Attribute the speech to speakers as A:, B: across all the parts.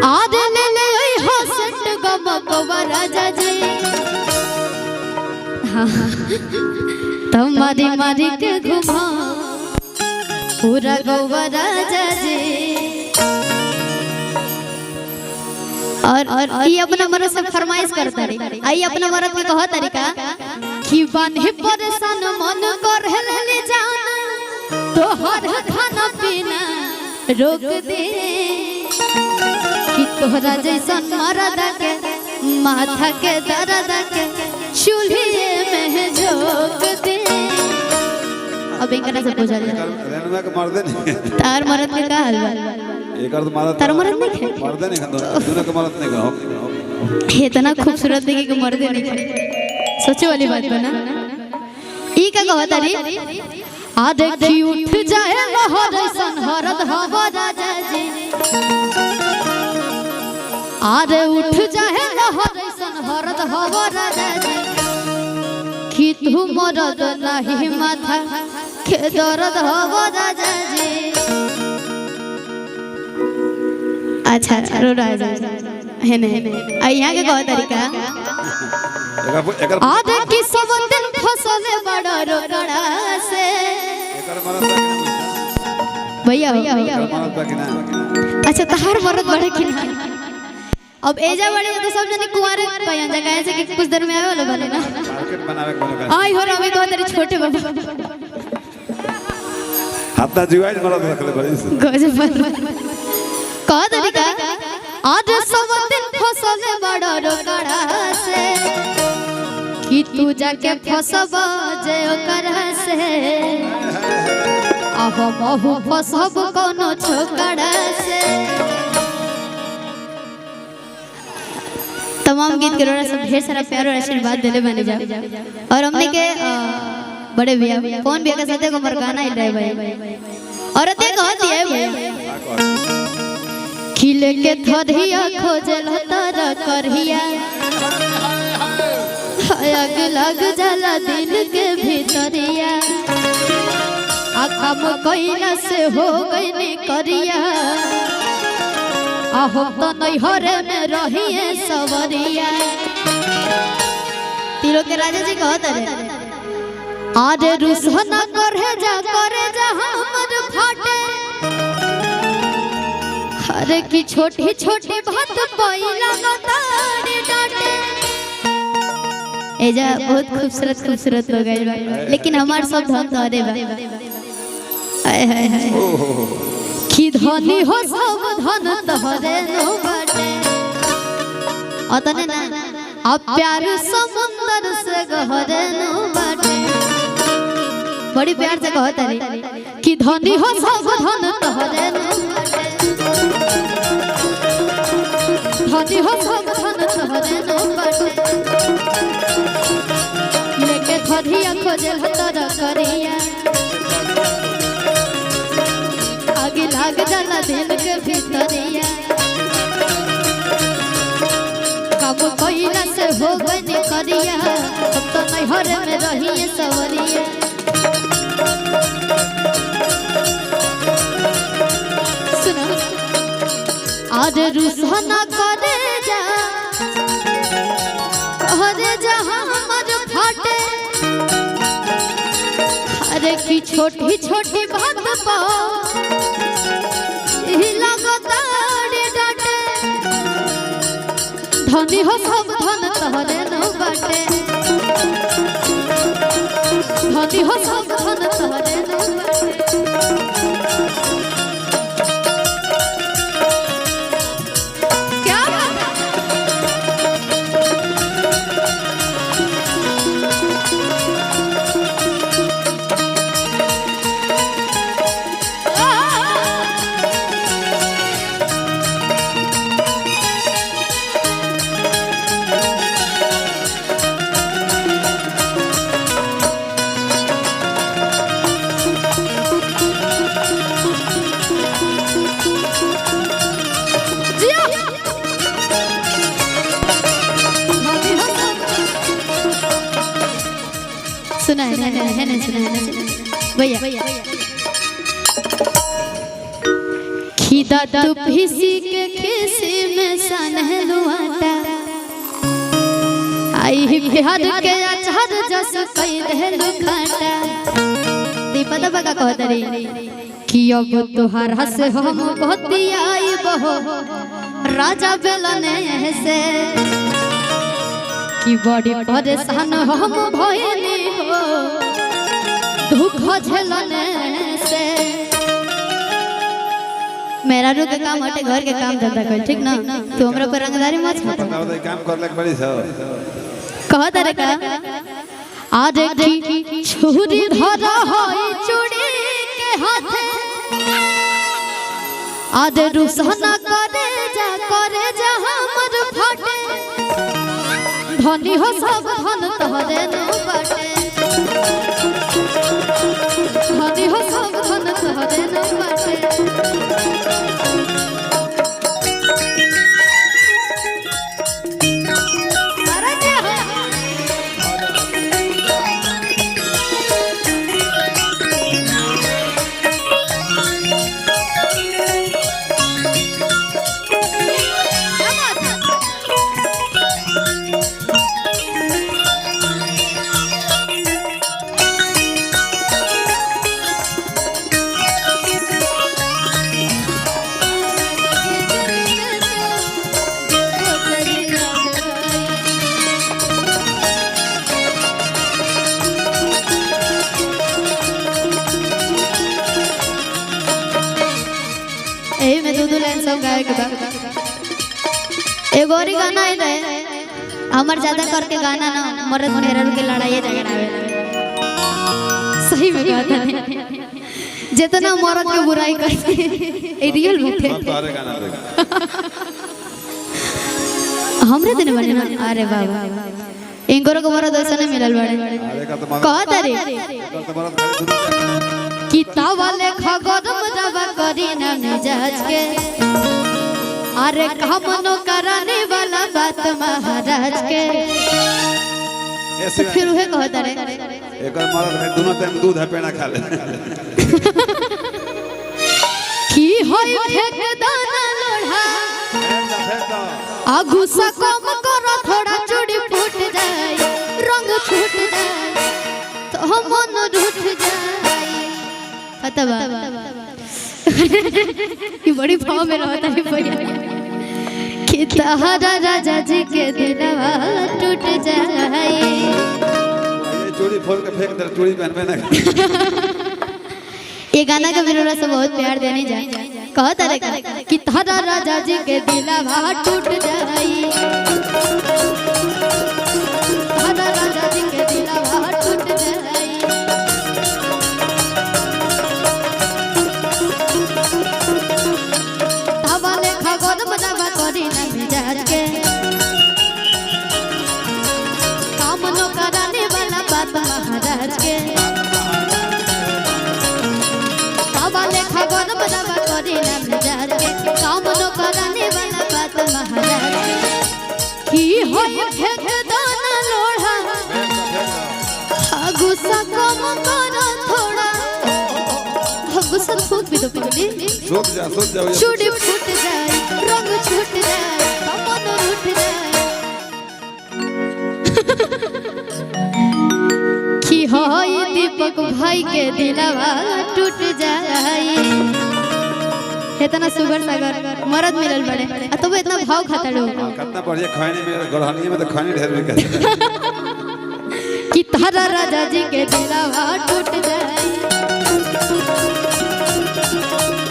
A: आद ले ले हसट गवा राजा जी तुम्हारी मारी के घुमा पूरा गवा राजा जी। और ये अपना मर्द से फरमाइश करता रही। आई अपना मर्द में कहो तरीका कि बांधे परेशान मन कर ले जाना तो हर खाना पीना रोक दे कि तोहरा जैसा मर्द के माथा के दर्द के चूल्हे में झोंक दे। अब इनका से पूछा
B: रेनुआ के मर्द नहीं
A: तार मर्द के का हाल बा
B: एक और मर्द
A: तार मर्द नहीं
B: मर्द नहीं दोनों के मर्द नहीं कहो
A: इतना खूबसूरत देखे के मर्द नहीं सोचे वाली बात बना ई का कहता रे आ देखी उठ जाए लहर सन हरद हवा राजा जी आरे उठ जाए लहर सन हरद हवा राजा जी कि तू मरद नहीं माथा के दर्द हवा राजा जी। अच्छा रो राजा है नहीं आ यहाँ के कहो तरीका आज की सब दिन फसल बड़ा रोकड़ा से भैया अच्छा तहार मरद बड़े कि ना अब एजा बड़े तो सब जने कुंवारे कया जगह से कि कुछ देर में आवे वाला बने ना
B: मार्केट बनावे कोनो
A: आई हो रहा तो तेरे छोटे बाबा
B: हाथा जुआई मरद रख ले बड़ी से
A: गजब कह तरीका आज सब दिन फसल बड़ा रोकड़ा से कि तू जाके फसब जे ओकर से आहो बहु फसब कोनो छोकड़ा से। तमाम गीत के रोड़ा सब ढेर सारा प्यार और आशीर्वाद देले बने जा और हमने के बड़े भैया कौन भैया के साथ को मर गाना हिल रहा है भाई और ते कहती है भाई खिले के थरिया खोजल तारा करहिया आग लग जाला दिल के भीतरिया आखा मकैला से हो गई करिया आहो तो नैहरे में रहिए सवरिया। तीरों के राजा जी कहते रहे आरे रुसना करे जा हमर फाटे अरे की छोटी छोटी बात पहिला गतारे डांटे। एजा बहुत खूबसूरत हो गई बा लेकिन हमार सब धन तोरे बा हाय हाय हाय कि धनी हो सब धन तोरे नो बाटे अतने ना अब प्यार समुंदर से गहरे नो बाटे बड़ी प्यार से कहता रे कि धनी हो सब धन तोरे नो बाटे धनी हो सब धन तोरे नो बाटे लेके थरिया खोजल तारा करिया आगे लाग जाला दिल के भीतरिया कब कोइला से हो गई करिया अब तो नैहर में रहिए सवरिया। सुनो आज रुसना करे जा हमर फाटे अरे की छोटी छोटी बात पा लगतारे डांटे धनी हो सब धन तोरे नो बाटे धनी हो सब धन तोरे नो बाटे। सुना है भैया कि खीदा तू पीसी के खीसी में सनहलुआटा आई प्यार के अचार जस कई देलु खाटा दीपदा बगा कहतरी कि अब तोहरा से हम बतियाई बहो राजा बेलने से कि बड़ी परेशान हम भइली हो दुख झेलने से। मेरा रू के काम हटे घर के काम धंधा कर ठीक ना तू हमरा पर रंगदारी मत
B: काम कर लग बड़ी सब
A: कह दरे का आज की छुरी धरा होई चूड़ी के हाथे आज रुसना करे जा हमर फाटे धनी हो सब धन तोहरे न बाटे धनी हो सब धन तोहरे न बाटे। एगो और गाना है हमर ज्यादा करके गाना ना मर्द मेहरन के लड़ाई झगड़ा सही में कहता है जितना मर्द के बुराई करते ए रियल बात है हमरे दिन बने ना अरे बाबा इनको को मर्द ऐसा नहीं मिलल बड़े कहत रे किताब वाले खगरम रवा करी ना मिजाज के अरे कामनो कराने वाला बात महाराज के तो फिर वह कहता रे
B: एक मर्द है दोनों टाइम दूध है पेड़ा खा ले
A: की होई फेक दाना लोढ़ा आ गुस्सा कम करो थोड़ा चूड़ी फूट जाए रंग छूट जाए तो मन रूठ जाए पता बा ये बड़ी भाव में रहता है भैया कि तहरा राजा जी के दिलवा टूट जाए
B: ये चूड़ी फोड़ के फेंक दे चूड़ी पहन ना
A: ये गाना का मेरे से बहुत प्यार देने जाए कहता रे कि तहरा राजा जी के दिलवा टूट जाए तहरा राजा जी के दिलवा टूट जाए कामनो कराने वाला बात महाराज के लेखा गन बजावा करी ना मिजाज के कामनो कराने वाला बात महाराज की होई फेक दाना लोढ़ा गुस्सा कम करो थोड़ा गुस्सा फूक भी दो पगली
B: सोच जा
A: चूड़ी फूट जाए रंग छूट जाए मन रूठ जाए कि होई दीपक भाई के दिलवा टूट जाए इतना सुगर सागर मर्द मिलल बड़े तो वो इतना भाव खाता लो
B: कितना बढ़िया खाने में गढ़हनी में तो खाने ढेर में
A: कि तारा राजा जी के दिलवा टूट जाए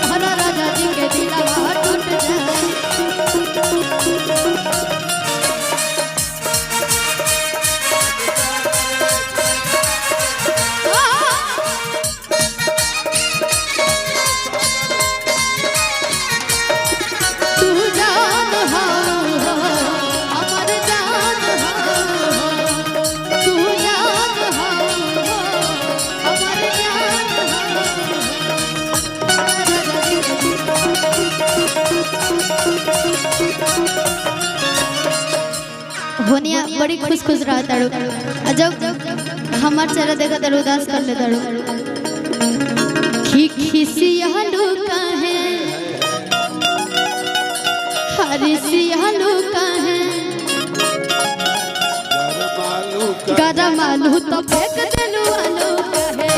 A: तारा राजा जी के दिलवा टूट जाए होनिया बड़ी खुश खुश रहता रो जब हमार चेहरा देखा तो उदास कर लेता रो खिसिया लुका है रिसी आलू काहे गरम आलू तो फेंक देलू आलू काहे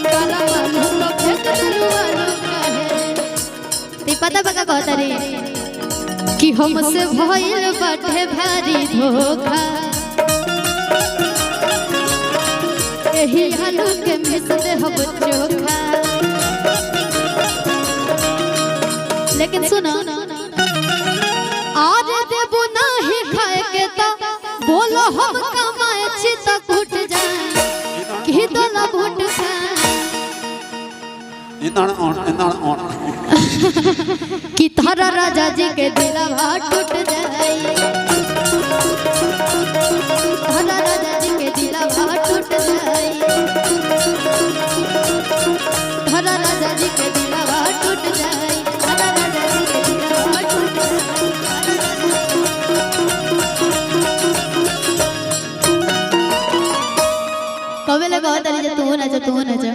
A: गरम आलू तो फेंक देलू आलू काहे ते पता कहता रे कि हमसे भइल बाटे भारी धोखा एही आलू के मिस दे हम चोखा। लेकिन सुनो आज देबू नहीं खाए के तो बोलो हम कमाए छी तो घुट जाए कि दोला घुट खाए कि थारा राजा जी के दिलवा टूट जाए थारा राजा जी के दिलवा टूट जाए थारा राजा जी के दिलवा टूट जाए थारा राजा जी के दिलवा टूट जाए। कबे लगा तू ना जा